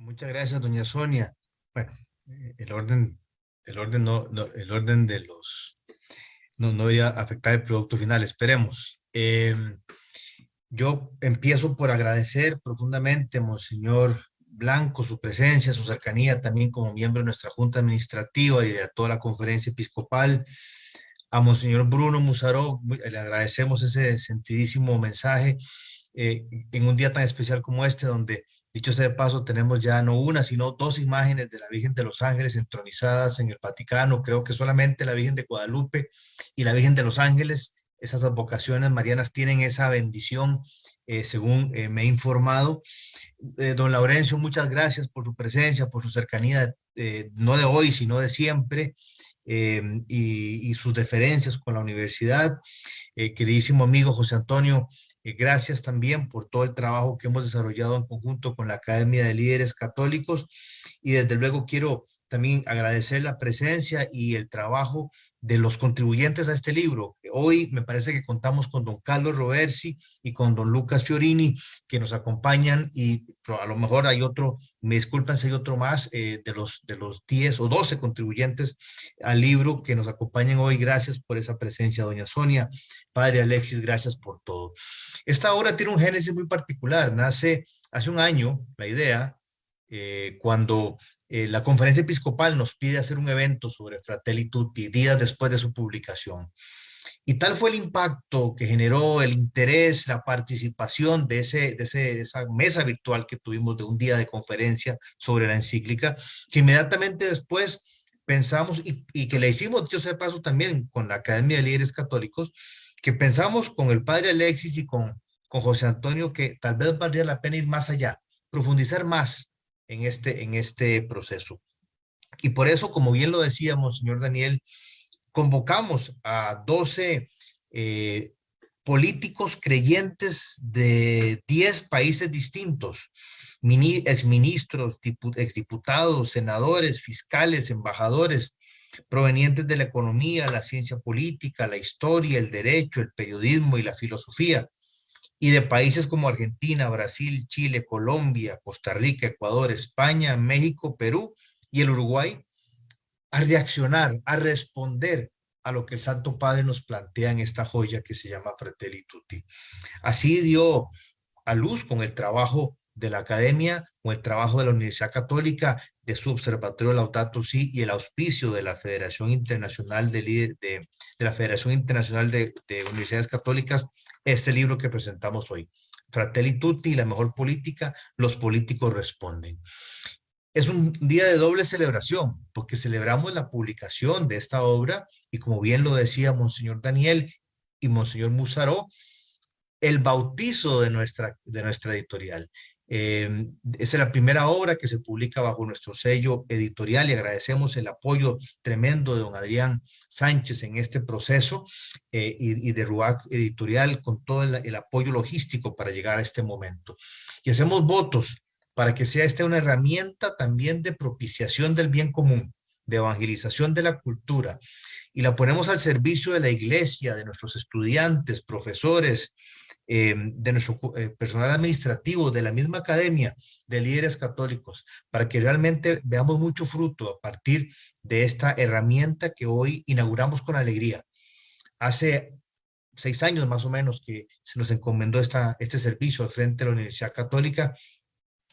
Muchas gracias, doña Sonia. Bueno, el orden, el orden de los no debería afectar el producto final. Esperemos. Yo empiezo por agradecer profundamente, Monseñor Blanco, su presencia, su cercanía, también como miembro de nuestra Junta Administrativa y de toda la Conferencia Episcopal. A Monseñor Bruno Musaró, le agradecemos ese sentidísimo mensaje en un día tan especial como este, donde, dicho sea de paso, tenemos ya no una, sino dos imágenes de la Virgen de los Ángeles entronizadas en el Vaticano. Creo que solamente la Virgen de Guadalupe y la Virgen de los Ángeles, esas advocaciones marianas, tienen esa bendición, según me he informado. Don Laurencio, muchas gracias por su presencia, por su cercanía, no de hoy, sino de siempre, y sus deferencias con la universidad. Queridísimo amigo José Antonio, gracias también por todo el trabajo que hemos desarrollado en conjunto con la Academia de Líderes Católicos. Y desde luego quiero también agradecer la presencia y el trabajo de los contribuyentes a este libro. Hoy me parece que contamos con don Carlos Roversi y con don Lucas Fiorini, que nos acompañan, y a lo mejor hay otro, me disculpan si hay otro más, de los 10 o 12 contribuyentes al libro que nos acompañan hoy. Gracias por esa presencia, doña Sonia. Padre Alexis, gracias por todo. Esta obra tiene un génesis muy particular. Nace hace un año, la idea, cuando la Conferencia Episcopal nos pide hacer un evento sobre Fratelli Tutti días después de su publicación. Y tal fue el impacto que generó, el interés, la participación de esa mesa virtual que tuvimos de un día de conferencia sobre la encíclica, que inmediatamente después pensamos, y que le hicimos, yo sé paso, también con la Academia de Líderes Católicos, que pensamos con el padre Alexis y con José Antonio que tal vez valdría la pena ir más allá, profundizar más en este proceso. Y por eso, como bien lo decíamos, señor Daniel, convocamos a 12 eh, políticos creyentes de 10 países distintos, exministros, exdiputados, senadores, fiscales, embajadores, provenientes de la economía, la ciencia política, la historia, el derecho, el periodismo y la filosofía, y de países como Argentina, Brasil, Chile, Colombia, Costa Rica, Ecuador, España, México, Perú y el Uruguay, a reaccionar, a responder a lo que el Santo Padre nos plantea en esta joya que se llama Fratelli Tutti. Así dio a luz con el trabajo de la academia, con el trabajo de la Universidad Católica, de su observatorio Laudato Si y el auspicio de la Federación Internacional de la Federación Internacional de Universidades Católicas, este libro que presentamos hoy. Fratelli Tutti, la mejor política, los políticos responden. Es un día de doble celebración, porque celebramos la publicación de esta obra y, como bien lo decía Monseñor Daniel y Monseñor Musaró, el bautizo de nuestra editorial. Es la primera obra que se publica bajo nuestro sello editorial y agradecemos el apoyo tremendo de don Adrián Sánchez en este proceso, y de RUAC Editorial con todo el apoyo logístico para llegar a este momento. Y hacemos votos para que sea esta una herramienta también de propiciación del bien común, de evangelización de la cultura, y la ponemos al servicio de la iglesia, de nuestros estudiantes, profesores, de nuestro personal administrativo, de la misma academia de líderes católicos, para que realmente veamos mucho fruto a partir de esta herramienta que hoy inauguramos con alegría. Hace 6 años más o menos que se nos encomendó este servicio al frente de la Universidad Católica,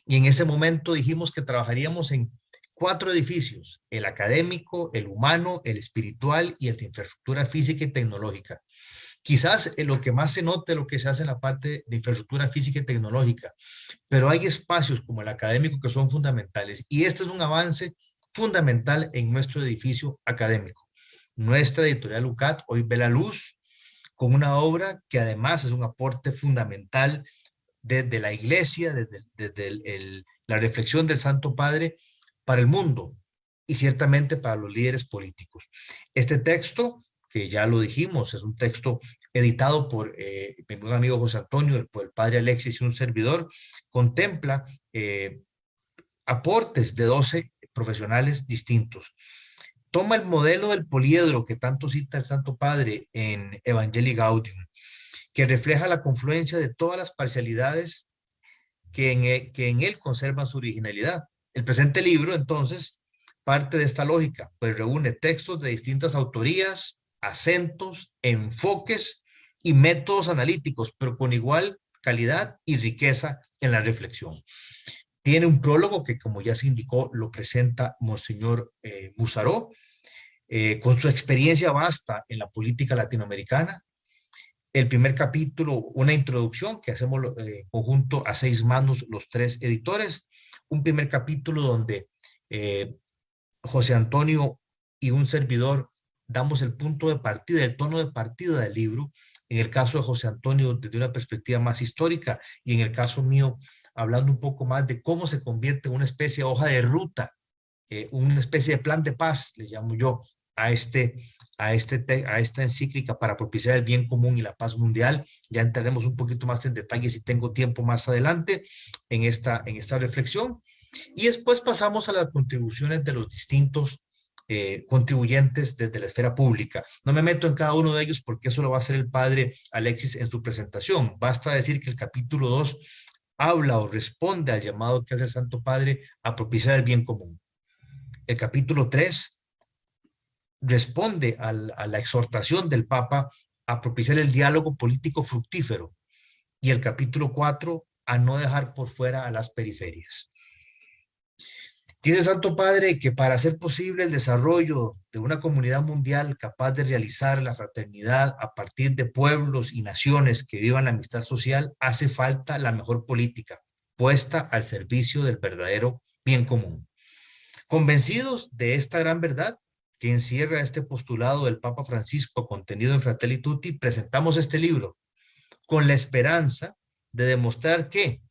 y en ese momento dijimos que trabajaríamos en 4 edificios: el académico, el humano, el espiritual y el de infraestructura física y tecnológica. Quizás lo que más se note lo que se hace en la parte de infraestructura física y tecnológica, pero hay espacios como el académico que son fundamentales, y este es un avance fundamental en nuestro edificio académico. Nuestra editorial UCAT hoy ve la luz con una obra que además es un aporte fundamental desde la iglesia, desde la reflexión del Santo Padre para el mundo y ciertamente para los líderes políticos. Este texto, que ya lo dijimos, es un texto editado por mi buen amigo José Antonio, por el padre Alexis y un servidor, contempla aportes de 12 profesionales distintos. Toma el modelo del poliedro que tanto cita el Santo Padre en Evangelii Gaudium, que refleja la confluencia de todas las parcialidades que en él conservan su originalidad. El presente libro, entonces, parte de esta lógica, pues reúne textos de distintas autorías, acentos, enfoques y métodos analíticos, pero con igual calidad y riqueza en la reflexión. Tiene un prólogo que, como ya se indicó, lo presenta Monseñor Musaró, con su experiencia vasta en la política latinoamericana. El primer capítulo, una introducción que hacemos conjunto a 6 manos los 3 editores. Un primer capítulo donde José Antonio y un servidor damos el punto de partida, el tono de partida del libro. En el caso de José Antonio, desde una perspectiva más histórica, y en el caso mío, hablando un poco más de cómo se convierte en una especie de hoja de ruta, una especie de plan de paz, le llamo yo, a esta encíclica para propiciar el bien común y la paz mundial. Ya entraremos un poquito más en detalle si tengo tiempo más adelante en esta reflexión. Y después pasamos a las contribuciones de los distintos contribuyentes desde la esfera pública. No me meto en cada uno de ellos porque eso lo va a hacer el padre Alexis en su presentación. Basta decir que el capítulo 2 habla o responde al llamado que hace el Santo Padre a propiciar el bien común. El capítulo 3 responde a la exhortación del Papa a propiciar el diálogo político fructífero, y el capítulo 4 a no dejar por fuera a las periferias. Dice el Santo Padre que para hacer posible el desarrollo de una comunidad mundial capaz de realizar la fraternidad a partir de pueblos y naciones que vivan la amistad social, hace falta la mejor política, puesta al servicio del verdadero bien común. Convencidos de esta gran verdad que encierra este postulado del Papa Francisco contenido en Fratelli Tutti, presentamos este libro con la esperanza de demostrar que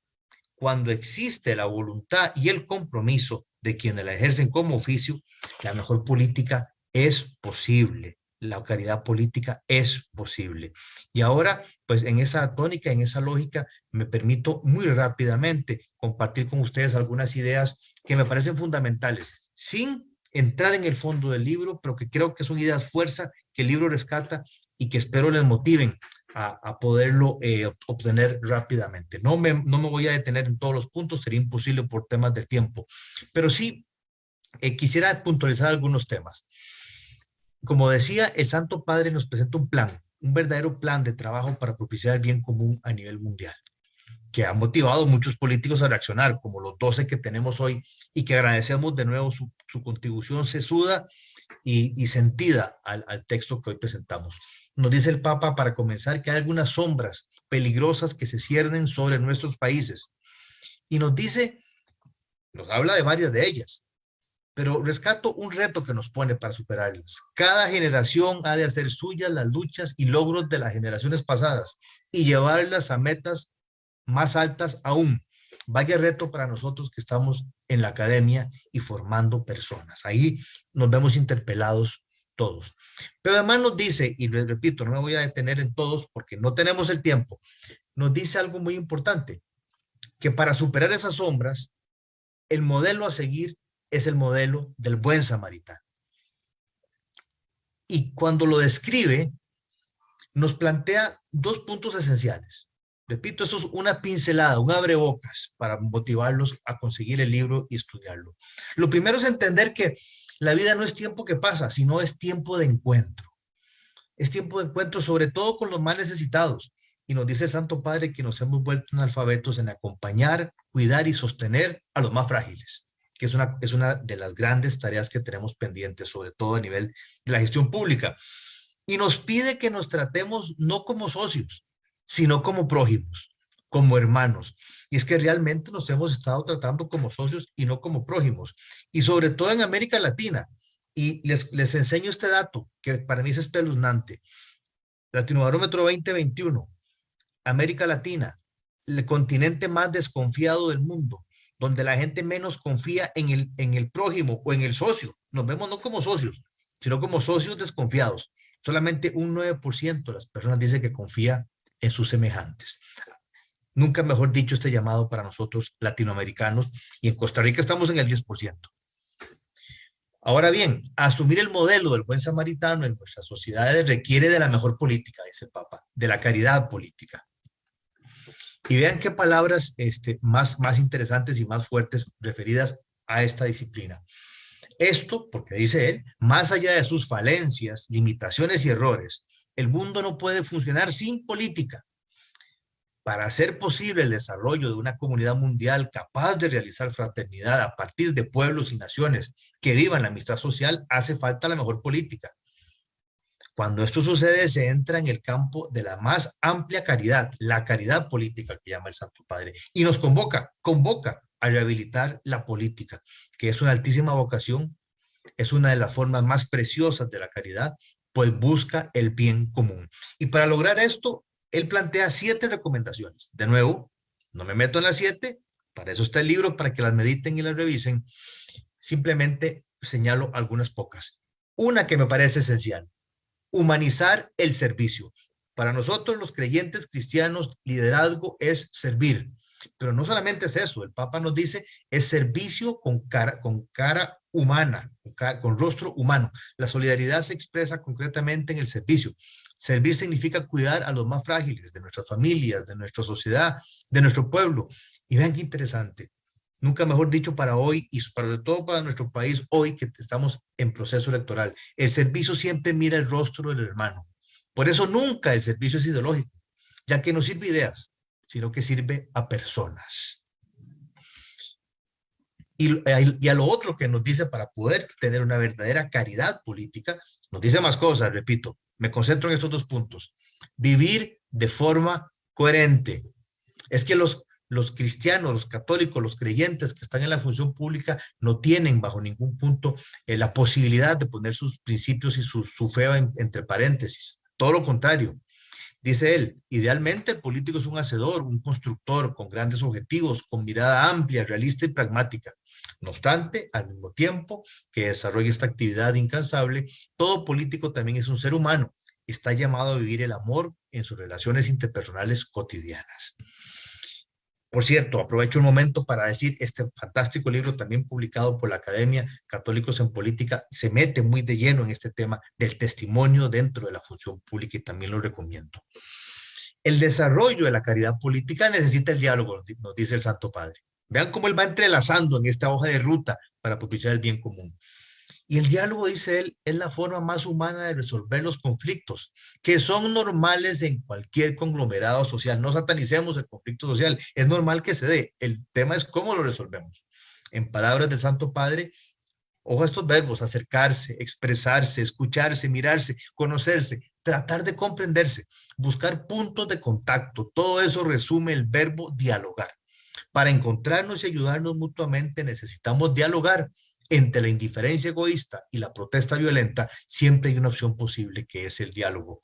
cuando existe la voluntad y el compromiso de quienes la ejercen como oficio, la mejor política es posible. La caridad política es posible. Y ahora, pues en esa tónica, en esa lógica, me permito muy rápidamente compartir con ustedes algunas ideas que me parecen fundamentales, sin entrar en el fondo del libro, pero que creo que son ideas fuerza que el libro rescata y que espero les motiven a poderlo obtener rápidamente. No me voy a detener en todos los puntos, sería imposible por temas del tiempo, pero sí quisiera puntualizar algunos temas. Como decía, el Santo Padre nos presenta un plan, un verdadero plan de trabajo para propiciar el bien común a nivel mundial, que ha motivado a muchos políticos a reaccionar, como los 12 que tenemos hoy, y que agradecemos de nuevo su contribución sesuda y sentida al texto que hoy presentamos. Nos dice el Papa, para comenzar, que hay algunas sombras peligrosas que se ciernen sobre nuestros países. Y nos dice, nos habla de varias de ellas, pero rescato un reto que nos pone para superarlas. Cada generación ha de hacer suyas las luchas y logros de las generaciones pasadas y llevarlas a metas más altas aún. Vaya reto para nosotros que estamos en la academia y formando personas. Ahí nos vemos interpelados todos. Pero además nos dice, y les repito, no me voy a detener en todos porque no tenemos el tiempo, nos dice algo muy importante, que para superar esas sombras, el modelo a seguir es el modelo del buen samaritano. Y cuando lo describe, nos plantea 2 puntos esenciales. Repito, esto es una pincelada, un abrebocas para motivarlos a conseguir el libro y estudiarlo. Lo primero es entender que la vida no es tiempo que pasa, sino es tiempo de encuentro. Es tiempo de encuentro sobre todo con los más necesitados. Y nos dice el Santo Padre que nos hemos vuelto analfabetos en acompañar, cuidar y sostener a los más frágiles, que es una de las grandes tareas que tenemos pendientes, sobre todo a nivel de la gestión pública. Y nos pide que nos tratemos no como socios, sino como prójimos, como hermanos. Y es que realmente nos hemos estado tratando como socios y no como prójimos. Y sobre todo en América Latina. Y les enseño este dato que para mí es espeluznante. Latinobarómetro 2021, América Latina, el continente más desconfiado del mundo, donde la gente menos confía en el prójimo o en el socio. Nos vemos no como socios, sino como socios desconfiados. Solamente un 9% de las personas dice que confía en sus semejantes. Nunca mejor dicho este llamado para nosotros latinoamericanos, y en Costa Rica estamos en el 10%. Ahora bien, asumir el modelo del buen samaritano en nuestras sociedades requiere de la mejor política, dice el Papa, de la caridad política. Y vean qué palabras más interesantes y más fuertes referidas a esta disciplina. Esto, porque dice él, más allá de sus falencias, limitaciones y errores, el mundo no puede funcionar sin política. Para hacer posible el desarrollo de una comunidad mundial capaz de realizar fraternidad a partir de pueblos y naciones que vivan la amistad social, hace falta la mejor política. Cuando esto sucede, se entra en el campo de la más amplia caridad, la caridad política que llama el Santo Padre, y nos convoca a rehabilitar la política, que es una altísima vocación, es una de las formas más preciosas de la caridad, pues busca el bien común. Y para lograr esto, él plantea 7 recomendaciones. De nuevo, no me meto en las 7, para eso está el libro, para que las mediten y las revisen. Simplemente señalo algunas pocas. Una que me parece esencial: humanizar el servicio. Para nosotros los creyentes cristianos, liderazgo es servir. Pero no solamente es eso, el Papa nos dice, es servicio con cara humana, con rostro humano. La solidaridad se expresa concretamente en el servicio. Servir significa cuidar a los más frágiles de nuestras familias, de nuestra sociedad, de nuestro pueblo. Y vean qué interesante. Nunca mejor dicho para hoy y sobre todo para nuestro país hoy que estamos en proceso electoral. El servicio siempre mira el rostro del hermano. Por eso nunca el servicio es ideológico, ya que no sirve ideas, sino que sirve a personas. Y a lo otro que nos dice para poder tener una verdadera caridad política, nos dice más cosas, repito, me concentro en estos 2 puntos. Vivir de forma coherente. Es que los cristianos, los católicos, los creyentes que están en la función pública no tienen bajo ningún punto la posibilidad de poner sus principios y su fe entre paréntesis. Todo lo contrario. Dice él, idealmente el político es un hacedor, un constructor con grandes objetivos, con mirada amplia, realista y pragmática. No obstante, al mismo tiempo que desarrolla esta actividad incansable, todo político también es un ser humano y está llamado a vivir el amor en sus relaciones interpersonales cotidianas. Por cierto, aprovecho un momento para decir, este fantástico libro también publicado por la Academia Católicos en Política se mete muy de lleno en este tema del testimonio dentro de la función pública y también lo recomiendo. El desarrollo de la caridad política necesita el diálogo, nos dice el Santo Padre. Vean cómo él va entrelazando en esta hoja de ruta para propiciar el bien común. Y el diálogo, dice él, es la forma más humana de resolver los conflictos, que son normales en cualquier conglomerado social. No satanicemos el conflicto social, es normal que se dé. El tema es cómo lo resolvemos. En palabras del Santo Padre, ojo a estos verbos: acercarse, expresarse, escucharse, mirarse, conocerse, tratar de comprenderse, buscar puntos de contacto. Todo eso resume el verbo dialogar. Para encontrarnos y ayudarnos mutuamente necesitamos dialogar. Entre la indiferencia egoísta y la protesta violenta, siempre hay una opción posible, que es el diálogo.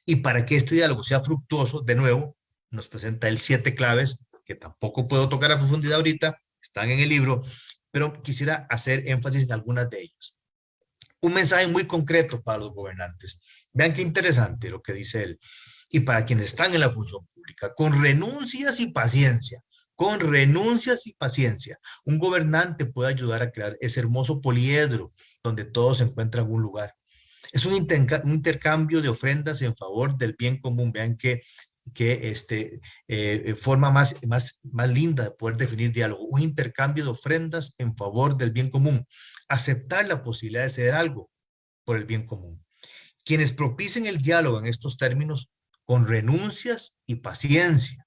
Y para que este diálogo sea fructuoso, de nuevo, nos presenta el 7 claves, que tampoco puedo tocar a profundidad ahorita, están en el libro, pero quisiera hacer énfasis en algunas de ellas. Un mensaje muy concreto para los gobernantes. Vean qué interesante lo que dice él. Y para quienes están en la función pública, con renuncias y paciencia. Con renuncias y paciencia, un gobernante puede ayudar a crear ese hermoso poliedro donde todos se encuentran en un lugar. Es un intercambio de ofrendas en favor del bien común. Vean qué forma más linda de poder definir diálogo. Un intercambio de ofrendas en favor del bien común. Aceptar la posibilidad de ceder algo por el bien común. Quienes propicien el diálogo en estos términos, con renuncias y paciencia,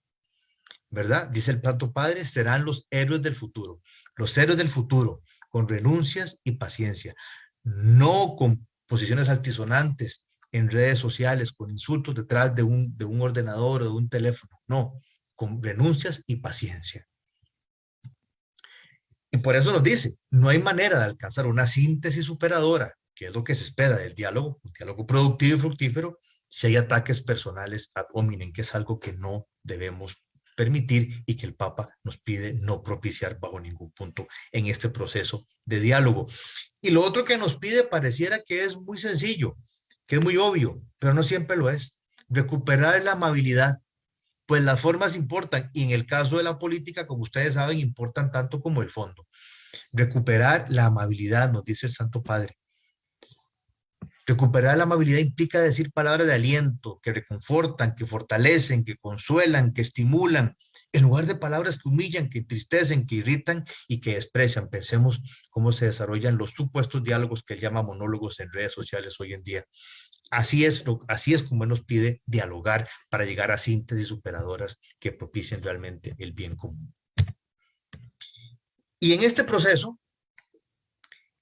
¿verdad? Dice el Santo Padre, serán los héroes del futuro. Los héroes del futuro, con renuncias y paciencia. No con posiciones altisonantes en redes sociales, con insultos detrás de un ordenador o de un teléfono. No, con renuncias y paciencia. Y por eso nos dice, no hay manera de alcanzar una síntesis superadora, que es lo que se espera del diálogo, un diálogo productivo y fructífero, si hay ataques personales ad hominem, que es algo que no debemos permitir y que el Papa nos pide no propiciar bajo ningún punto en este proceso de diálogo. Y lo otro que nos pide pareciera que es muy sencillo, que es muy obvio, pero no siempre lo es. Recuperar la amabilidad, pues las formas importan y en el caso de la política, como ustedes saben, importan tanto como el fondo. Recuperar la amabilidad, nos dice el Santo Padre. Recuperar la amabilidad implica decir palabras de aliento, que reconfortan, que fortalecen, que consuelan, que estimulan, En lugar de palabras que humillan, que entristecen, que irritan y que desprecian. Pensemos cómo se desarrollan los supuestos diálogos que él llama monólogos en redes sociales hoy en día. Así es como él nos pide dialogar para llegar a síntesis superadoras que propicien realmente el bien común. Y en este proceso,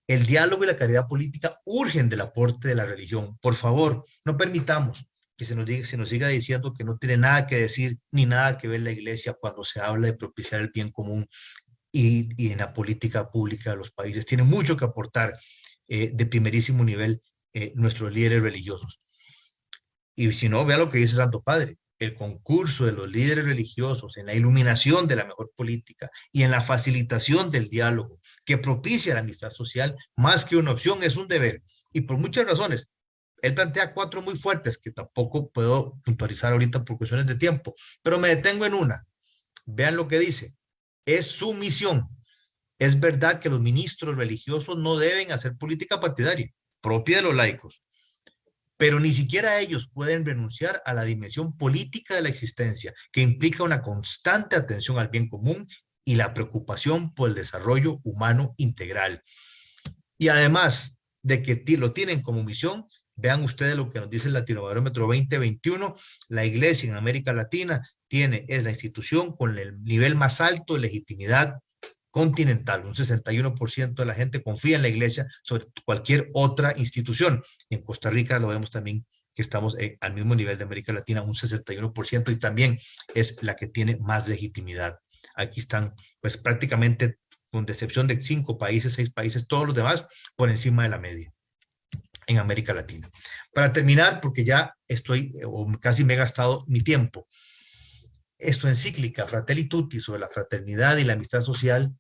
el diálogo y la caridad política urgen del aporte de la religión. Por favor, no permitamos que se nos siga diciendo que no tiene nada que decir ni nada que ver la iglesia cuando se habla de propiciar el bien común y en la política pública de los países. Tiene mucho que aportar de primerísimo nivel nuestros líderes religiosos. Y si no, vea lo que dice Santo Padre. El concurso de los líderes religiosos en la iluminación de la mejor política y en la facilitación del diálogo que propicia la amistad social, más que una opción, es un deber. Y por muchas razones. Él plantea 4 muy fuertes que tampoco puedo puntualizar ahorita por cuestiones de tiempo, pero me detengo en una. Vean lo que dice. Es su misión. Es verdad que los ministros religiosos no deben hacer política partidaria, propia de los laicos, pero ni siquiera ellos pueden renunciar a la dimensión política de la existencia, que implica una constante atención al bien común y la preocupación por el desarrollo humano integral. Y además de que lo tienen como misión, vean ustedes lo que nos dice el Latinobarómetro 2021, la Iglesia en América Latina es la institución con el nivel más alto de legitimidad continental. Un 61% de la gente confía en la Iglesia sobre cualquier otra institución. En Costa Rica lo vemos también que estamos al mismo nivel de América Latina, un 61%, y también es la que tiene más legitimidad. Aquí están, pues prácticamente, con excepción de 5 países, 6 países, todos los demás por encima de la media en América Latina. Para terminar, porque ya estoy, o casi me he gastado mi tiempo, su encíclica Fratelli Tutti sobre la fraternidad y la amistad social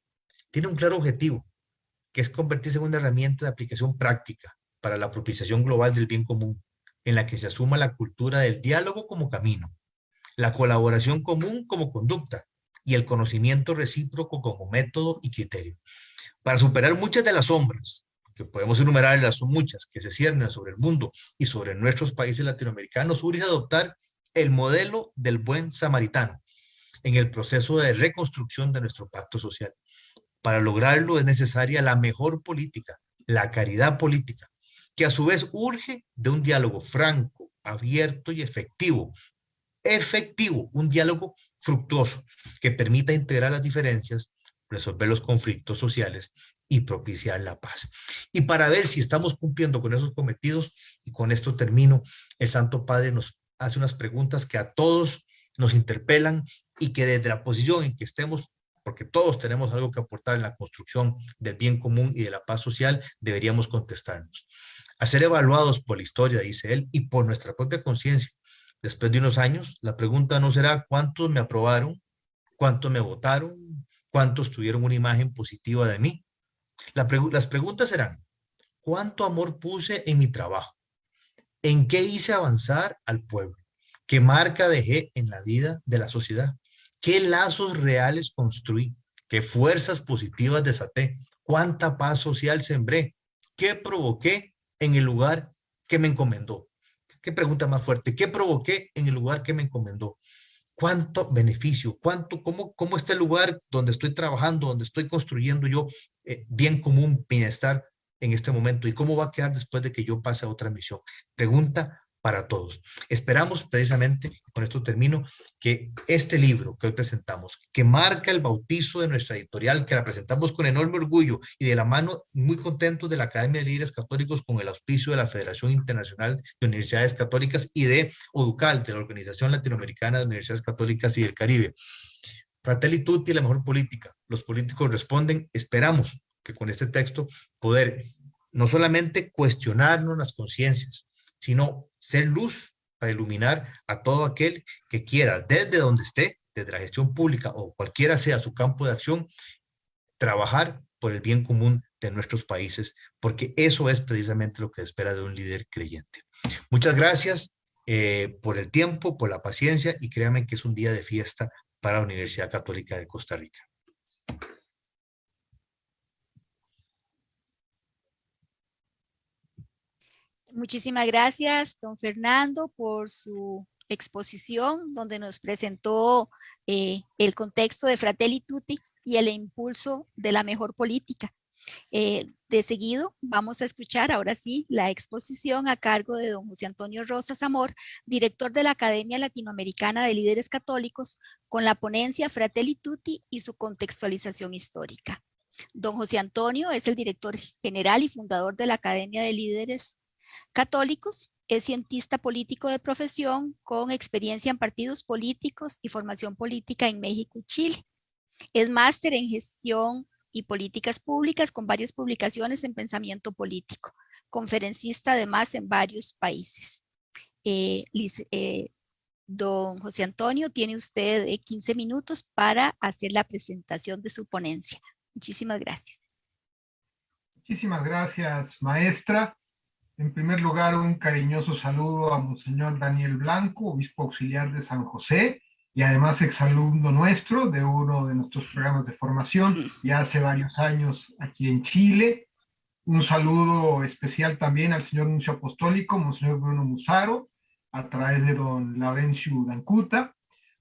tiene un claro objetivo, que es convertirse en una herramienta de aplicación práctica para la propiciación global del bien común, en la que se asuma la cultura del diálogo como camino, la colaboración común como conducta y el conocimiento recíproco como método y criterio. Para superar muchas de las sombras, que podemos enumerarlas, son muchas, que se ciernen sobre el mundo y sobre nuestros países latinoamericanos, urge adoptar el modelo del buen samaritano en el proceso de reconstrucción de nuestro pacto social. Para lograrlo es necesaria la mejor política, la caridad política, que a su vez urge de un diálogo franco, abierto y efectivo, un diálogo fructuoso que permita integrar las diferencias, resolver los conflictos sociales y propiciar la paz. Y para ver si estamos cumpliendo con esos cometidos, y con esto termino, el Santo Padre nos hace unas preguntas que a todos nos interpelan y que desde la posición en que estemos, porque todos tenemos algo que aportar en la construcción del bien común y de la paz social, deberíamos contestarnos. A ser evaluados por la historia, dice él, y por nuestra propia conciencia. Después de unos años, la pregunta no será cuántos me aprobaron, cuántos me votaron, cuántos tuvieron una imagen positiva de mí. Las preguntas serán, ¿cuánto amor puse en mi trabajo? ¿En qué hice avanzar al pueblo? ¿Qué marca dejé en la vida de la sociedad? ¿Qué lazos reales construí? ¿Qué fuerzas positivas desaté? ¿Cuánta paz social sembré? ¿Qué provoqué en el lugar que me encomendó? ¿Qué pregunta más fuerte? ¿Qué provoqué en el lugar que me encomendó? ¿Cuánto beneficio? ¿Cómo está el lugar donde estoy trabajando, donde estoy construyendo yo bien común, bienestar en este momento? ¿Y cómo va a quedar después de que yo pase a otra misión? Pregunta para todos. Esperamos precisamente, con esto termino, que este libro que hoy presentamos, que marca el bautizo de nuestra editorial, que la presentamos con enorme orgullo y de la mano muy contentos de la Academia de Líderes Católicos con el auspicio de la Federación Internacional de Universidades Católicas y de ODUCAL, de la Organización Latinoamericana de Universidades Católicas y del Caribe. Fratelli Tutti, la mejor política. Los políticos responden, esperamos que con este texto poder no solamente cuestionarnos las conciencias, sino ser luz para iluminar a todo aquel que quiera, desde donde esté, desde la gestión pública o cualquiera sea su campo de acción, trabajar por el bien común de nuestros países, porque eso es precisamente lo que espera de un líder creyente. Muchas gracias por el tiempo, por la paciencia, y créanme que es un día de fiesta para la Universidad Católica de Costa Rica. Muchísimas gracias, don Fernando, por su exposición donde nos presentó el contexto de Fratelli Tutti y el impulso de la mejor política. De seguido vamos a escuchar ahora sí la exposición a cargo de don José Antonio Rosas Amor, director de la Academia Latinoamericana de Líderes Católicos, con la ponencia Fratelli Tutti y su contextualización histórica. Don José Antonio es el director general y fundador de la Academia de Líderes Católicos. Es cientista político de profesión con experiencia en partidos políticos y formación política en México y Chile. Es máster en gestión y políticas públicas con varias publicaciones en pensamiento político. Conferencista además en varios países. Don José Antonio, tiene usted 15 minutos para hacer la presentación de su ponencia. Muchísimas gracias. Muchísimas gracias, maestra. En primer lugar, un cariñoso saludo a Monseñor Daniel Blanco, obispo auxiliar de San José, y además exalumno nuestro de uno de nuestros programas de formación, ya hace varios años aquí en Chile. Un saludo especial también al señor nuncio apostólico, Monseñor Bruno Musaro, a través de don Laurencio Dancuta.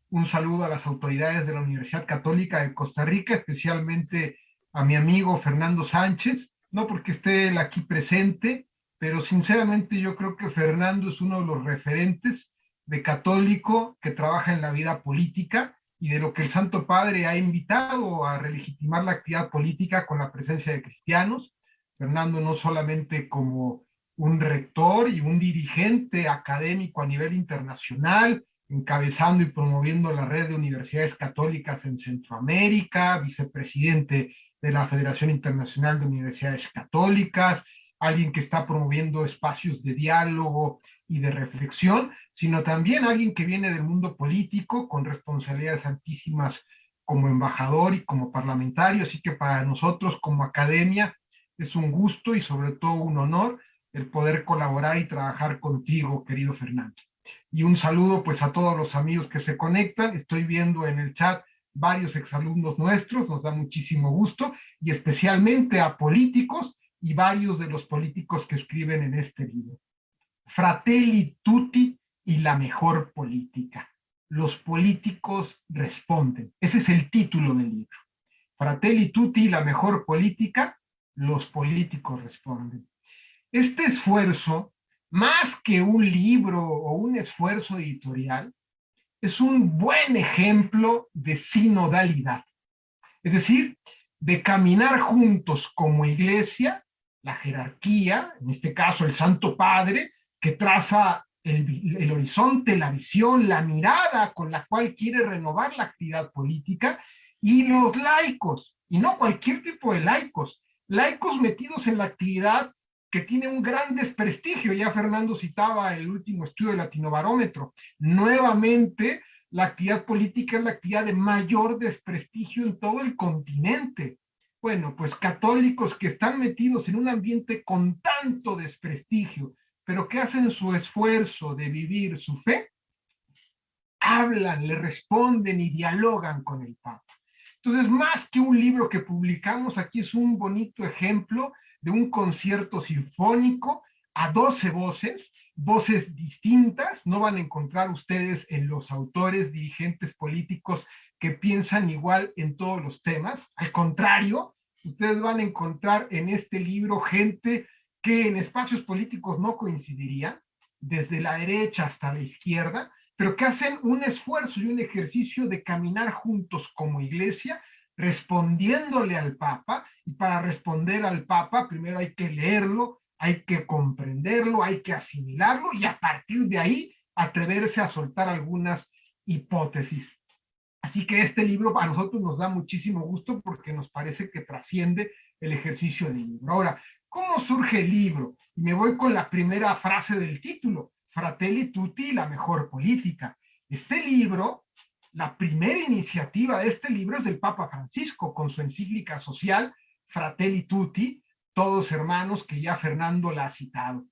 Un saludo a las autoridades de la Universidad Católica de Costa Rica, especialmente a mi amigo Fernando Sánchez, no porque esté él aquí presente, pero sinceramente yo creo que Fernando es uno de los referentes de católico que trabaja en la vida política y de lo que el Santo Padre ha invitado a relegitimar la actividad política con la presencia de cristianos. Fernando no solamente como un rector y un dirigente académico a nivel internacional, encabezando y promoviendo la red de universidades católicas en Centroamérica, vicepresidente de la Federación Internacional de Universidades Católicas, alguien que está promoviendo espacios de diálogo y de reflexión, sino también alguien que viene del mundo político con responsabilidades altísimas como embajador y como parlamentario, así que para nosotros como academia es un gusto y sobre todo un honor el poder colaborar y trabajar contigo, querido Fernando. Y un saludo pues a todos los amigos que se conectan. Estoy viendo en el chat varios exalumnos nuestros, nos da muchísimo gusto, y especialmente a políticos y varios de los políticos que escriben en este libro. Fratelli Tutti y la mejor política. Los políticos responden. Ese es el título del libro. Fratelli Tutti y la mejor política, los políticos responden. Este esfuerzo, más que un libro o un esfuerzo editorial, es un buen ejemplo de sinodalidad. Es decir, de caminar juntos como iglesia, la jerarquía, en este caso el Santo Padre, que traza el horizonte, la visión, la mirada con la cual quiere renovar la actividad política, y los laicos, y no cualquier tipo de laicos, laicos metidos en la actividad que tiene un gran desprestigio. Ya Fernando citaba el último estudio del Latinobarómetro. Nuevamente, la actividad política es la actividad de mayor desprestigio en todo el continente. Bueno, pues católicos que están metidos en un ambiente con tanto desprestigio, pero que hacen su esfuerzo de vivir su fe, hablan, le responden y dialogan con el Papa. Entonces, más que un libro que publicamos, aquí es un bonito ejemplo de un concierto sinfónico a 12 voces, voces distintas. No van a encontrar ustedes en los autores, dirigentes políticos que piensan igual en todos los temas. Al contrario, ustedes van a encontrar en este libro gente que en espacios políticos no coincidirían, desde la derecha hasta la izquierda, pero que hacen un esfuerzo y un ejercicio de caminar juntos como iglesia, respondiéndole al Papa, y para responder al Papa primero hay que leerlo, hay que comprenderlo, hay que asimilarlo, y a partir de ahí atreverse a soltar algunas hipótesis. Así que este libro a nosotros nos da muchísimo gusto porque nos parece que trasciende el ejercicio del libro. Ahora, ¿cómo surge el libro? Y me voy con la primera frase del título, Fratelli Tutti, la mejor política. Este libro, la primera iniciativa de este libro es del Papa Francisco, con su encíclica social, Fratelli Tutti, todos hermanos, que ya Fernando la ha citado.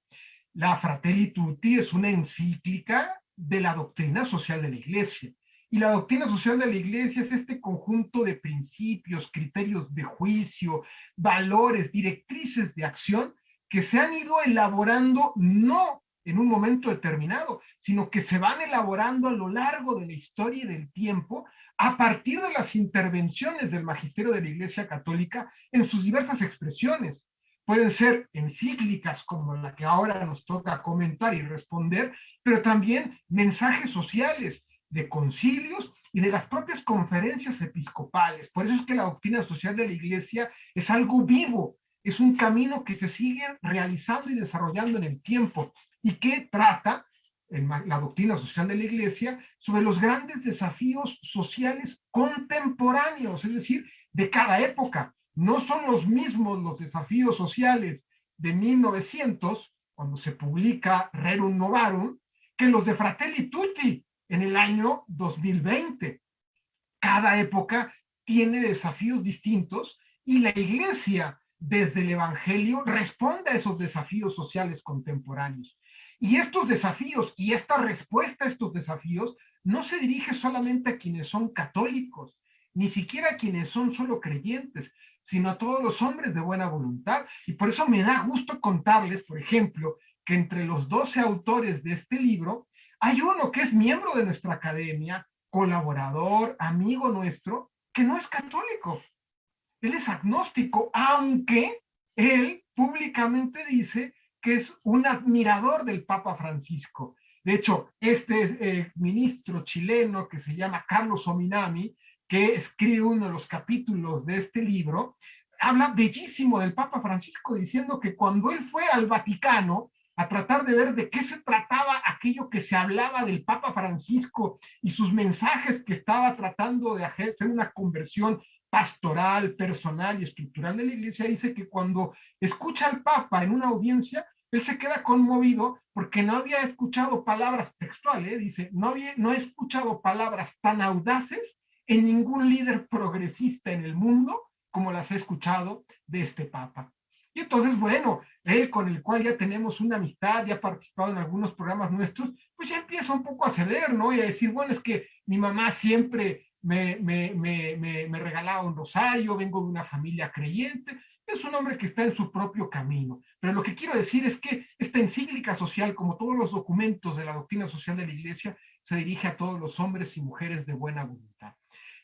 La Fratelli Tutti es una encíclica de la doctrina social de la Iglesia. Y la doctrina social de la Iglesia es este conjunto de principios, criterios de juicio, valores, directrices de acción que se han ido elaborando no en un momento determinado, sino que se van elaborando a lo largo de la historia y del tiempo a partir de las intervenciones del magisterio de la Iglesia Católica en sus diversas expresiones. Pueden ser encíclicas como la que ahora nos toca comentar y responder, pero también mensajes sociales de concilios y de las propias conferencias episcopales. Por eso es que la doctrina social de la Iglesia es algo vivo, es un camino que se sigue realizando y desarrollando en el tiempo y que trata la doctrina social de la Iglesia sobre los grandes desafíos sociales contemporáneos, es decir, de cada época. No son los mismos los desafíos sociales de 1900, cuando se publica Rerum Novarum, que los de Fratelli Tutti en el año 2020. Cada época tiene desafíos distintos y la Iglesia, desde el Evangelio, responde a esos desafíos sociales contemporáneos. Y estos desafíos y esta respuesta a estos desafíos no se dirige solamente a quienes son católicos, ni siquiera a quienes son solo creyentes, sino a todos los hombres de buena voluntad. Y por eso me da gusto contarles, por ejemplo, que entre los 12 autores de este libro, hay uno que es miembro de nuestra academia, colaborador, amigo nuestro, que no es católico. Él es agnóstico, aunque él públicamente dice que es un admirador del Papa Francisco. De hecho, este ministro chileno que se llama Carlos Ominami, que escribe uno de los capítulos de este libro, habla bellísimo del Papa Francisco, diciendo que cuando él fue al Vaticano a tratar de ver de qué se trataba aquello que se hablaba del Papa Francisco y sus mensajes que estaba tratando de hacer una conversión pastoral, personal y estructural de la Iglesia, dice que cuando escucha al Papa en una audiencia, él se queda conmovido porque no había escuchado palabras textuales, dice, no he escuchado palabras tan audaces en ningún líder progresista en el mundo como las he escuchado de este Papa. Y entonces, bueno, él con el cual ya tenemos una amistad, ya ha participado en algunos programas nuestros, pues ya empieza un poco a ceder, ¿no? Y a decir, bueno, es que mi mamá siempre me regalaba un rosario, vengo de una familia creyente, es un hombre que está en su propio camino. Pero lo que quiero decir es que esta encíclica social, como todos los documentos de la doctrina social de la Iglesia, se dirige a todos los hombres y mujeres de buena voluntad.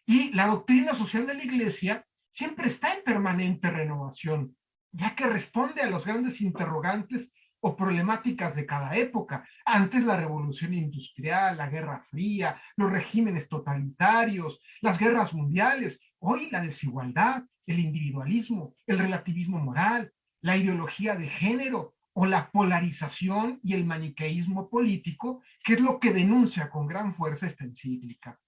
Y la doctrina social de la Iglesia siempre está en permanente renovación, ya que responde a los grandes interrogantes o problemáticas de cada época. Antes la revolución industrial, la Guerra Fría, los regímenes totalitarios, las guerras mundiales, hoy la desigualdad, el individualismo, el relativismo moral, la ideología de género o la polarización y el maniqueísmo político, que es lo que denuncia con gran fuerza esta encíclica.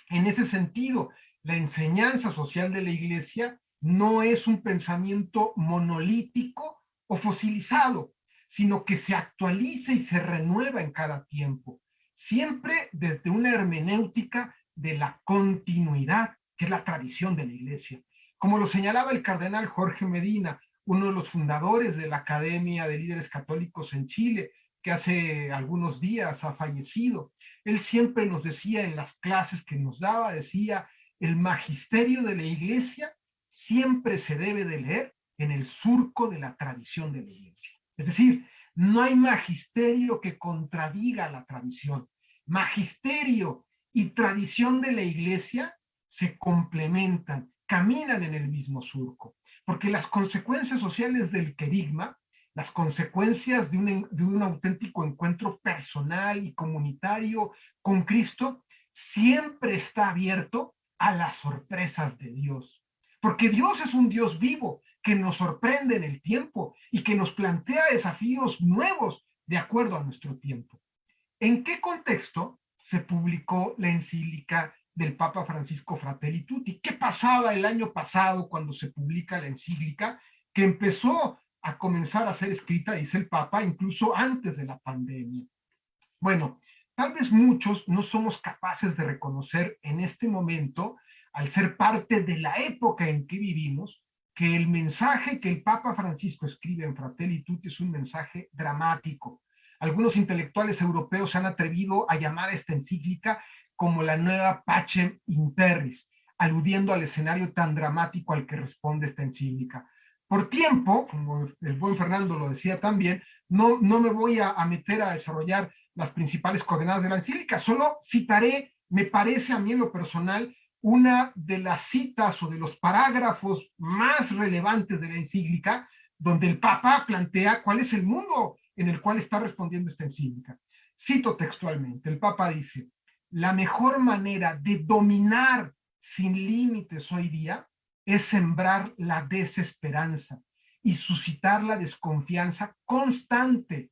En ese sentido, la enseñanza social de la Iglesia no es un pensamiento monolítico o fosilizado, sino que se actualiza y se renueva en cada tiempo, siempre desde una hermenéutica de la continuidad, que es la tradición de la Iglesia. Como lo señalaba el cardenal Jorge Medina, uno de los fundadores de la Academia de Líderes Católicos en Chile, que hace algunos días ha fallecido, él siempre nos decía en las clases que nos daba, decía, el magisterio de la Iglesia siempre se debe de leer en el surco de la tradición de la Iglesia. Es decir, no hay magisterio que contradiga la tradición. Magisterio y tradición de la Iglesia se complementan, caminan en el mismo surco, porque las consecuencias sociales del querigma, las consecuencias de un auténtico encuentro personal y comunitario con Cristo, siempre está abierto a las sorpresas de Dios. Porque Dios es un Dios vivo que nos sorprende en el tiempo y que nos plantea desafíos nuevos de acuerdo a nuestro tiempo. ¿En qué contexto se publicó la encíclica del Papa Francisco Fratelli Tutti? ¿Qué pasaba el año pasado cuando se publica la encíclica que empezó a comenzar a ser escrita, dice el Papa, incluso antes de la pandemia? Bueno, tal vez muchos no somos capaces de reconocer en este momento, al ser parte de la época en que vivimos, que el mensaje que el Papa Francisco escribe en Fratelli Tutti es un mensaje dramático. Algunos intelectuales europeos se han atrevido a llamar a esta encíclica como la nueva Pacem in Terris, aludiendo al escenario tan dramático al que responde esta encíclica. Por tiempo, como el buen Fernando lo decía también, no me voy a meter a desarrollar las principales coordenadas de la encíclica, solo citaré, me parece a mí en lo personal, una de las citas o de los parágrafos más relevantes de la encíclica, donde el Papa plantea cuál es el mundo en el cual está respondiendo esta encíclica. Cito textualmente, el Papa dice: la mejor manera de dominar sin límites hoy día es sembrar la desesperanza y suscitar la desconfianza constante,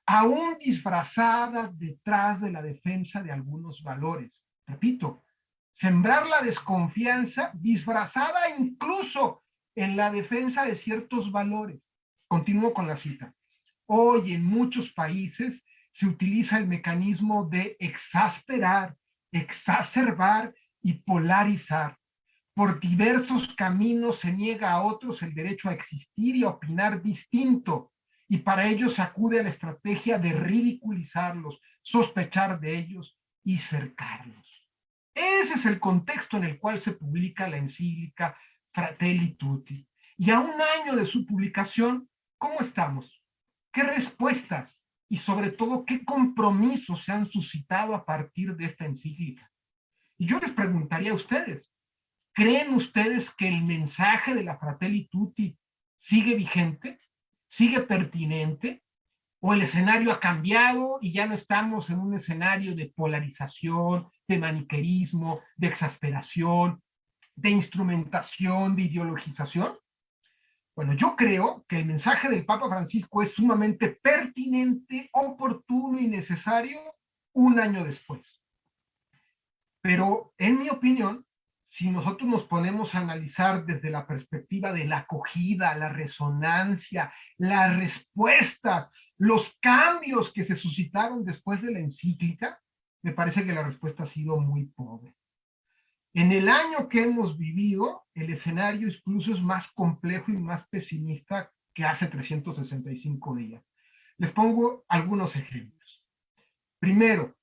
aún disfrazada detrás de la defensa de algunos valores. Repito, sembrar la desconfianza disfrazada incluso en la defensa de ciertos valores. Continúo con la cita. Hoy en muchos países se utiliza el mecanismo de exasperar, exacerbar y polarizar. Por diversos caminos se niega a otros el derecho a existir y a opinar distinto, y para ello se acude a la estrategia de ridiculizarlos, sospechar de ellos y cercarlos. Ese es el contexto en el cual se publica la encíclica Fratelli Tutti. Y a un año de su publicación, ¿cómo estamos? ¿Qué respuestas y sobre todo qué compromisos se han suscitado a partir de esta encíclica? Y yo les preguntaría a ustedes, ¿creen ustedes que el mensaje de la Fratelli Tutti sigue vigente? ¿Sigue pertinente? ¿O el escenario ha cambiado y ya no estamos en un escenario de polarización, de maniqueísmo, de exasperación, de instrumentación, de ideologización? Bueno, yo creo que el mensaje del Papa Francisco es sumamente pertinente, oportuno y necesario un año después. Pero, en mi opinión, si nosotros nos ponemos a analizar desde la perspectiva de la acogida, la resonancia, las respuestas, los cambios que se suscitaron después de la encíclica, me parece que la respuesta ha sido muy pobre. En el año que hemos vivido, el escenario incluso es más complejo y más pesimista que hace 365 días. Les pongo algunos ejemplos. Primero,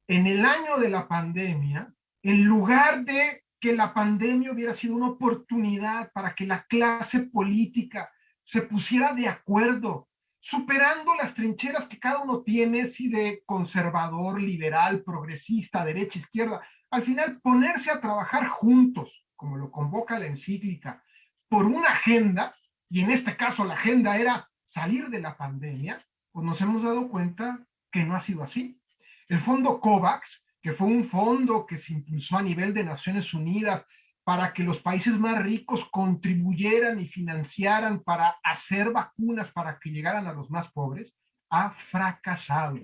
en el año de la pandemia, en lugar de que la pandemia hubiera sido una oportunidad para que la clase política se pusiera de acuerdo, superando las trincheras que cada uno tiene, si de conservador, liberal, progresista, derecha, izquierda, al final ponerse a trabajar juntos, como lo convoca la encíclica, por una agenda, y en este caso la agenda era salir de la pandemia, pues nos hemos dado cuenta que no ha sido así. El fondo COVAX, que fue un fondo que se impulsó a nivel de Naciones Unidas para que los países más ricos contribuyeran y financiaran para hacer vacunas para que llegaran a los más pobres, ha fracasado.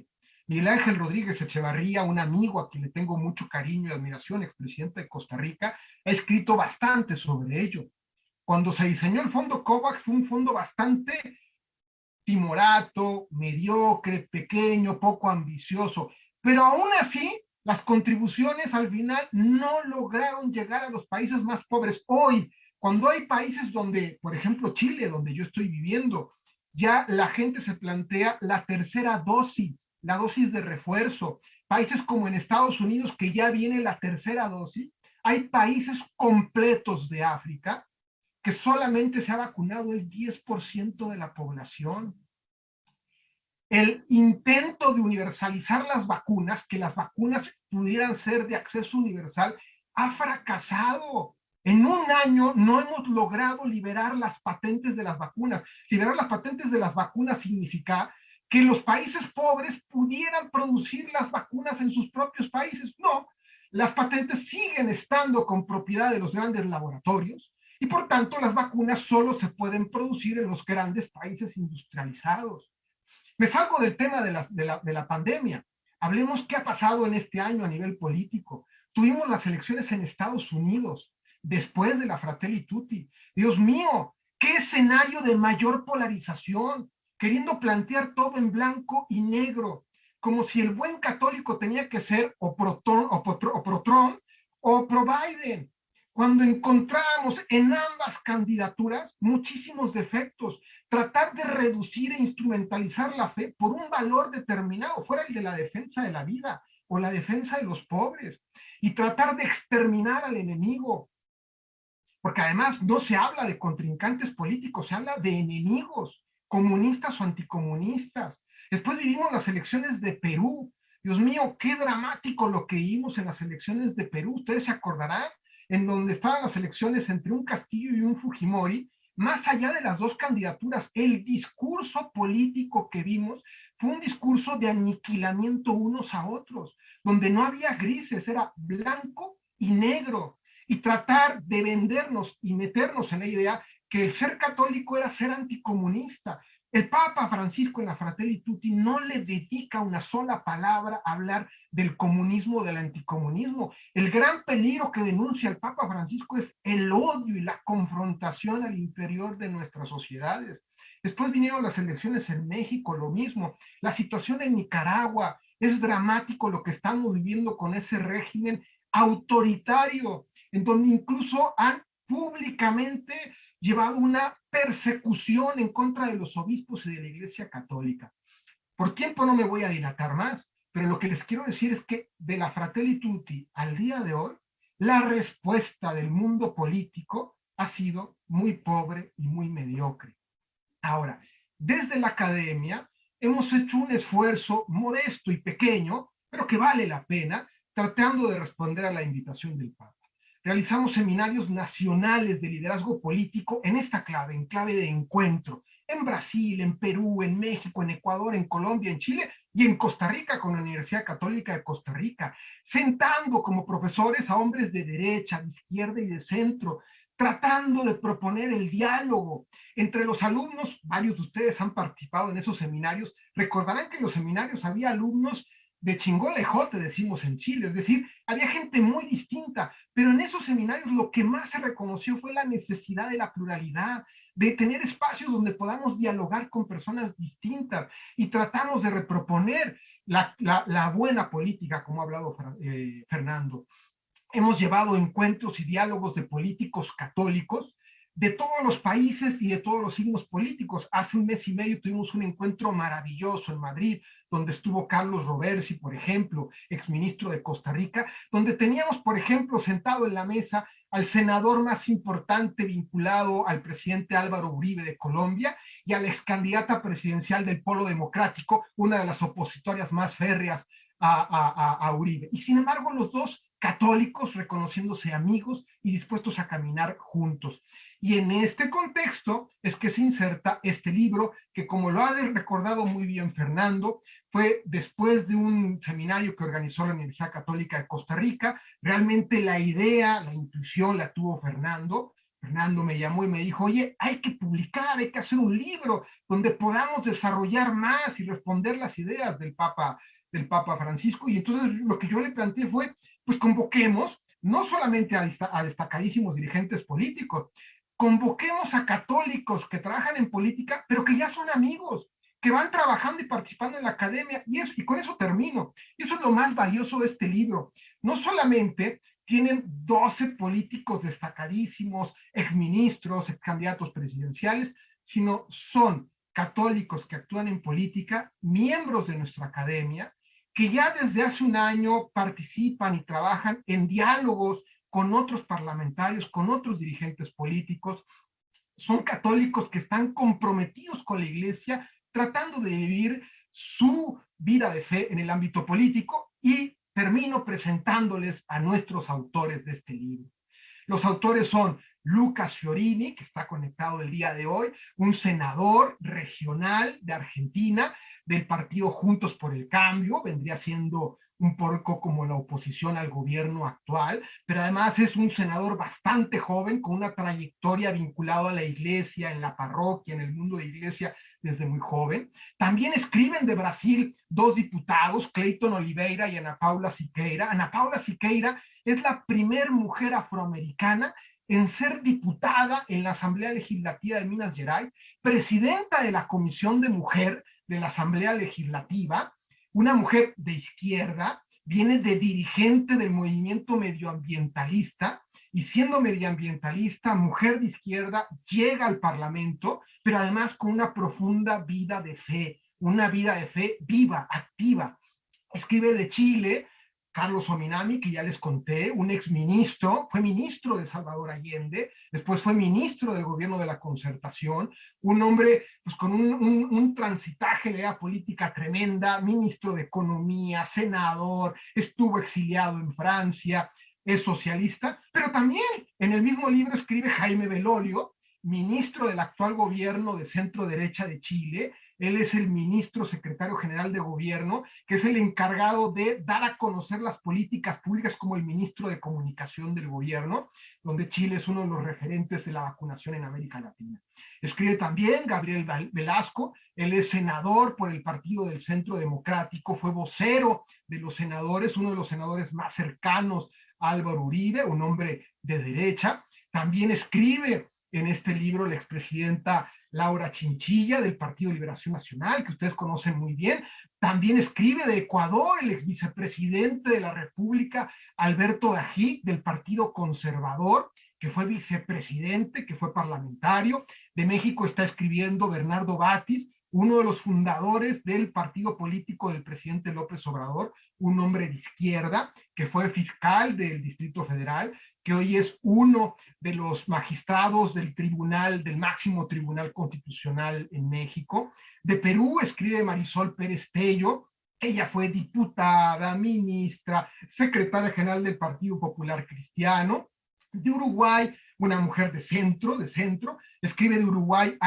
Miguel Ángel Rodríguez Echevarría, un amigo a quien le tengo mucho cariño y admiración, expresidente de Costa Rica, ha escrito bastante sobre ello. Cuando se diseñó el fondo COVAX fue un fondo bastante timorato, mediocre, pequeño, poco ambicioso, pero aún así las contribuciones al final no lograron llegar a los países más pobres. Hoy, cuando hay países donde, por ejemplo Chile, donde yo estoy viviendo, ya la gente se plantea la tercera dosis, la dosis de refuerzo. Países como en Estados Unidos, que ya viene la tercera dosis. Hay países completos de África que solamente se ha vacunado el 10% de la población. El intento de universalizar las vacunas, que las vacunas pudieran ser de acceso universal, ha fracasado. En un año no hemos logrado liberar las patentes de las vacunas. Liberar las patentes de las vacunas significa que los países pobres pudieran producir las vacunas en sus propios países. No, las patentes siguen estando con propiedad de los grandes laboratorios y por tanto las vacunas solo se pueden producir en los grandes países industrializados. Me salgo del tema de la pandemia. Hablemos qué ha pasado en este año a nivel político. Tuvimos las elecciones en Estados Unidos, después de la Fratelli Tutti. Dios mío, qué escenario de mayor polarización, queriendo plantear todo en blanco y negro, como si el buen católico tenía que ser o pro-Trump o pro-Biden, cuando encontramos en ambas candidaturas muchísimos defectos. Tratar de reducir e instrumentalizar la fe por un valor determinado, fuera el de la defensa de la vida o la defensa de los pobres, y tratar de exterminar al enemigo. porque además no se habla de contrincantes políticos, se habla de enemigos, comunistas o anticomunistas. Después vivimos las elecciones de Perú. Dios mío, qué dramático lo que vimos en las elecciones de Perú. Ustedes se acordarán, en donde estaban las elecciones entre un Castillo y un Fujimori. Más allá de las dos candidaturas, el discurso político que vimos fue un discurso de aniquilamiento unos a otros, donde no había grises, era blanco y negro, y tratar de vendernos y meternos en la idea que el ser católico era ser anticomunista. El Papa Francisco en la Fratelli Tutti no le dedica una sola palabra a hablar del comunismo o del anticomunismo. El gran peligro que denuncia el Papa Francisco es el odio y la confrontación al interior de nuestras sociedades. Después vinieron las elecciones en México, lo mismo. La situación en Nicaragua, es dramático lo que estamos viviendo con ese régimen autoritario, en donde incluso han públicamente llevado una persecución en contra de los obispos y de la Iglesia Católica. Por tiempo no me voy a dilatar más, pero lo que les quiero decir es que de la Fratelli Tutti al día de hoy, la respuesta del mundo político ha sido muy pobre y muy mediocre. Ahora, desde la academia hemos hecho un esfuerzo modesto y pequeño, pero que vale la pena, tratando de responder a la invitación del Papa. Realizamos seminarios nacionales de liderazgo político en esta clave, en clave de encuentro, en Brasil, en Perú, en México, en Ecuador, en Colombia, en Chile y en Costa Rica con la Universidad Católica de Costa Rica, sentando como profesores a hombres de derecha, de izquierda y de centro, tratando de proponer el diálogo entre los alumnos. Varios de ustedes han participado en esos seminarios. Recordarán que en los seminarios había alumnos de chingolejote, decimos en Chile, es decir, había gente muy distinta, pero en esos seminarios lo que más se reconoció fue la necesidad de la pluralidad, de tener espacios donde podamos dialogar con personas distintas y tratamos de reproponer la buena política, como ha hablado Fernando. Hemos llevado encuentros y diálogos de políticos católicos de todos los países y de todos los signos políticos. Hace un mes y medio tuvimos un encuentro maravilloso en Madrid, donde estuvo Carlos Roversi, por ejemplo, exministro de Costa Rica, donde teníamos, por ejemplo, sentado en la mesa al senador más importante vinculado al presidente Álvaro Uribe de Colombia y a la excandidata presidencial del Polo Democrático, una de las opositorias más férreas a Uribe. Y sin embargo, los dos católicos reconociéndose amigos y dispuestos a caminar juntos. Y en este contexto es que se inserta este libro que, como lo ha recordado muy bien Fernando, fue después de un seminario que organizó la Universidad Católica de Costa Rica. Realmente la idea, la intuición la tuvo Fernando. Fernando me llamó y me dijo, oye, hay que publicar, hay que hacer un libro donde podamos desarrollar más y responder las ideas del Papa Francisco. Y entonces lo que yo le planteé fue, pues convoquemos no solamente a destacadísimos dirigentes políticos, convoquemos a católicos que trabajan en política, pero que ya son amigos, que van trabajando y participando en la academia, y con eso termino. Y eso es lo más valioso de este libro. No solamente tienen 12 políticos destacadísimos, exministros, excandidatos presidenciales, sino son católicos que actúan en política, miembros de nuestra academia, que ya desde hace un año participan y trabajan en diálogos con otros parlamentarios, con otros dirigentes políticos. Son católicos que están comprometidos con la Iglesia, tratando de vivir su vida de fe en el ámbito político, y termino presentándoles a nuestros autores de este libro. Los autores son Lucas Fiorini, que está conectado el día de hoy, un senador regional de Argentina, del partido Juntos por el Cambio, vendría siendo un poco como la oposición al gobierno actual, pero además es un senador bastante joven, con una trayectoria vinculada a la iglesia, en la parroquia, en el mundo de iglesia, desde muy joven. También escriben de Brasil dos diputados, Cleiton Oliveira y Ana Paula Siqueira. Ana Paula Siqueira es la primera mujer afroamericana en ser diputada en la Asamblea Legislativa de Minas Gerais, presidenta de la Comisión de Mujer de la Asamblea Legislativa, una mujer de izquierda, viene de dirigente del movimiento medioambientalista, y siendo medioambientalista, mujer de izquierda, llega al Parlamento, pero además con una profunda vida de fe, una vida de fe viva, activa. Escribe de Chile, Carlos Ominami, que ya les conté, un exministro, fue ministro de Salvador Allende, después fue ministro del gobierno de la Concertación, un hombre pues, con un transitaje en la política tremenda, ministro de Economía, senador, estuvo exiliado en Francia, es socialista, pero también en el mismo libro escribe Jaime Belolio, ministro del actual gobierno de centro derecha de Chile. Él es el ministro secretario general de gobierno, que es el encargado de dar a conocer las políticas públicas como el ministro de comunicación del gobierno, donde Chile es uno de los referentes de la vacunación en América Latina. Escribe también Gabriel Velasco, él es senador por el Partido del Centro Democrático, fue vocero de los senadores, uno de los senadores más cercanos a Álvaro Uribe, un hombre de derecha. También escribe en este libro la expresidenta Laura Chinchilla del Partido de Liberación Nacional, que ustedes conocen muy bien. También escribe de Ecuador el ex vicepresidente de la República, Alberto Dají, del Partido Conservador, que fue vicepresidente, que fue parlamentario. De México está escribiendo Bernardo Batis, uno de los fundadores del partido político del presidente López Obrador, un hombre de izquierda, que fue fiscal del Distrito Federal, que hoy es uno de los magistrados del tribunal, del máximo tribunal constitucional en México. De Perú escribe Marisol Pérez Tello, ella fue diputada, ministra, secretaria general del Partido Popular Cristiano. De Uruguay, una mujer de centro, escribe de Uruguay,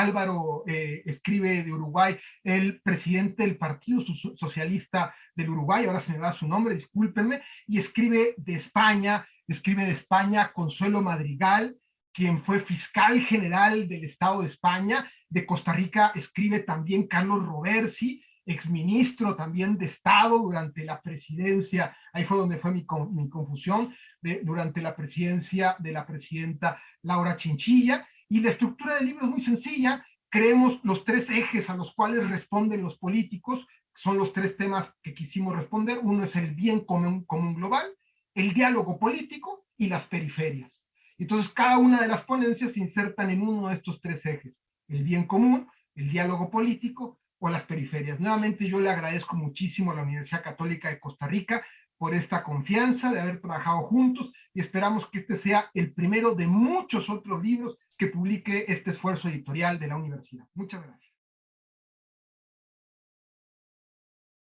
escribe de Uruguay el presidente del Partido Socialista del Uruguay, ahora se me va su nombre, discúlpenme, y escribe de España Consuelo Madrigal, quien fue fiscal general del Estado de España. De Costa Rica escribe también Carlos Roversi, exministro también de Estado durante la presidencia, ahí fue donde fue mi confusión, durante la presidencia de la presidenta Laura Chinchilla. Y la estructura del libro es muy sencilla, creemos los tres ejes a los cuales responden los políticos, son los tres temas que quisimos responder. Uno es el bien común global, el diálogo político y las periferias. Entonces, cada una de las ponencias se insertan en uno de estos tres ejes, el bien común, el diálogo político o las periferias. Nuevamente, yo le agradezco muchísimo a la Universidad Católica de Costa Rica por esta confianza de haber trabajado juntos y esperamos que este sea el primero de muchos otros libros que publique este esfuerzo editorial de la universidad. Muchas gracias.